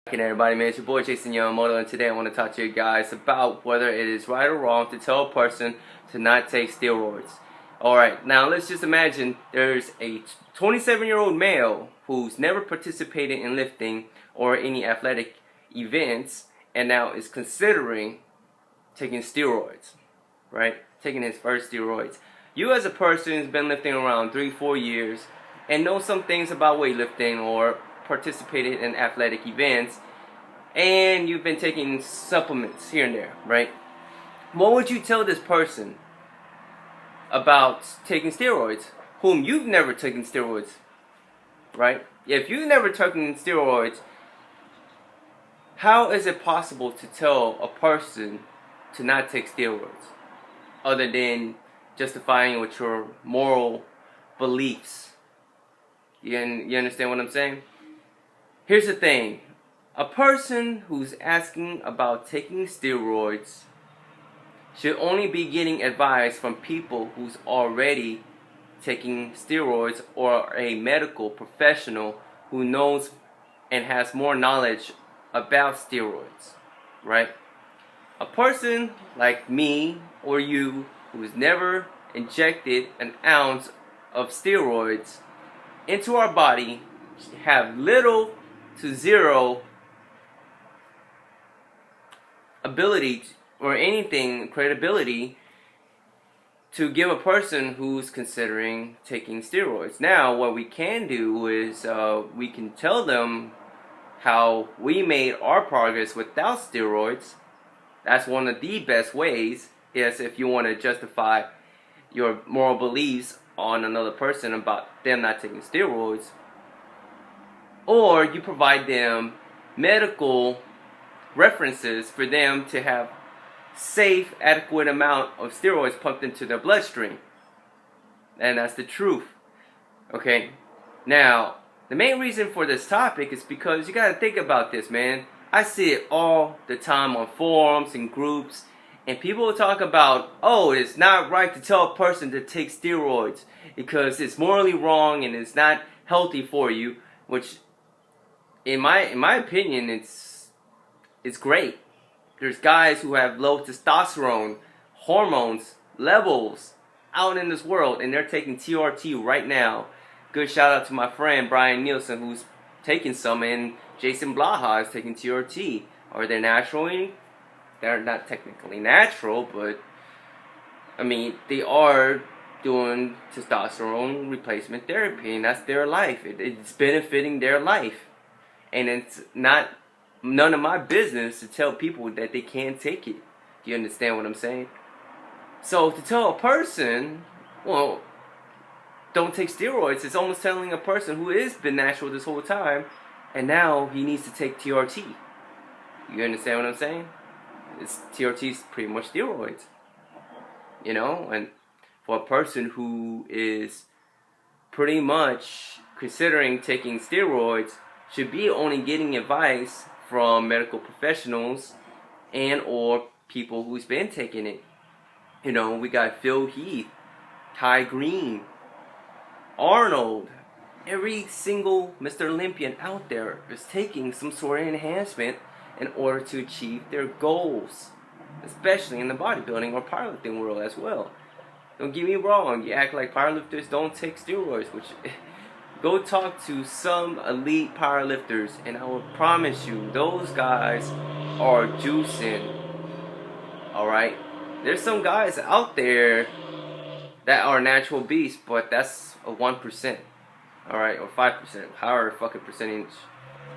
Hey everybody, man, it's your boy Jason Yamamoto, and today I want to talk to you guys about whether it is right or wrong to tell a person to not take steroids. Alright, now let's just imagine there's a 27-year-old male who's never participated in lifting or any athletic events and now is considering taking steroids, right? Taking his first steroids. You as a person who's been lifting around 3-4 years and know some things about weightlifting or participated in athletic events, and you've been taking supplements here and there, right? What would you tell this person about taking steroids, whom you've never taken steroids, right? If you've never taken steroids, how is it possible to tell a person to not take steroids other than justifying with your moral beliefs? You understand what I'm saying? Here's the thing. A person who's asking about taking steroids should only be getting advice from people who's already taking steroids or a medical professional who knows and has more knowledge about steroids, right? A person like me or you who's never injected an ounce of steroids into our body have little to zero ability or anything credibility to give a person who's considering taking steroids. Now what we can do is we can tell them how we made our progress without steroids. That's one of the best ways. Yes, if you want to justify your moral beliefs on another person about them not taking steroids, or you provide them medical references for them to have safe, adequate amount of steroids pumped into their bloodstream. And that's the truth. Okay? Now, the main reason for this topic is because you gotta think about this, man. I see it all the time on forums and groups, and people talk about, oh, it's not right to tell a person to take steroids because it's morally wrong and it's not healthy for you, which in my opinion, it's great. There's guys who have low testosterone hormones levels out in this world, and they're taking TRT right now. Good shout out to my friend Brian Nielsen, who's taking some, and Jason Blaha is taking TRT. Are they natural? They're not technically natural, but I mean, they are doing testosterone replacement therapy, and that's their life. It's benefiting their life. And it's not none of my business to tell people that they can't take it. Do you understand what I'm saying? So to tell a person, well, don't take steroids, it's almost telling a person who has been natural this whole time, and now he needs to take TRT. You understand what I'm saying? TRT is pretty much steroids. You know, and for a person who is pretty much considering taking steroids, should be only getting advice from medical professionals and or people who's been taking it. You know, we got Phil Heath, Ty Green, Arnold. Every single Mr. Olympian out there is taking some sort of enhancement in order to achieve their goals, especially in the bodybuilding or powerlifting world as well. Don't get me wrong, you act like powerlifters don't take steroids, which go talk to some elite powerlifters, and I will promise you, those guys are juicing. Alright? There's some guys out there that are natural beasts, but that's a 1%. Alright? Or 5%. However fucking percentage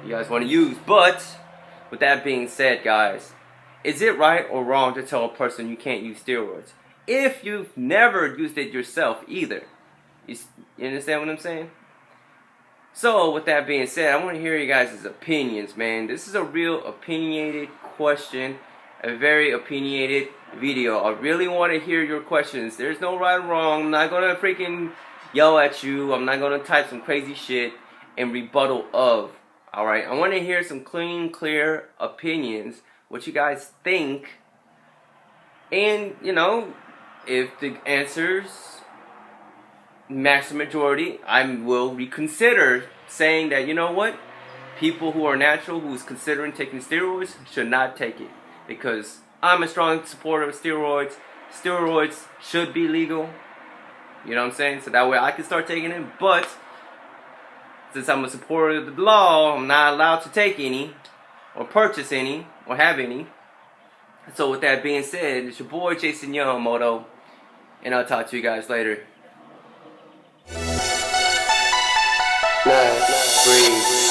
you guys want to use. But, with that being said, guys, is it right or wrong to tell a person you can't use steroids if you've never used it yourself either? You understand what I'm saying? So, with that being said, I want to hear you guys' opinions, man. This is a real opinionated question, a very opinionated video. I really want to hear your questions. There's no right or wrong. I'm not going to freaking yell at you. I'm not going to type some crazy shit in rebuttal of. Alright, I want to hear some clean, clear opinions, what you guys think. And, you know, if the answers max majority, I will reconsider saying that, you know what, people who are natural, who's considering taking steroids, should not take it. Because I'm a strong supporter of steroids. Steroids should be legal. You know what I'm saying? So that way I can start taking it. But since I'm a supporter of the law, I'm not allowed to take any, or purchase any, or have any. So with that being said, it's your boy Jason Yamamoto, and I'll talk to you guys later. 9, 3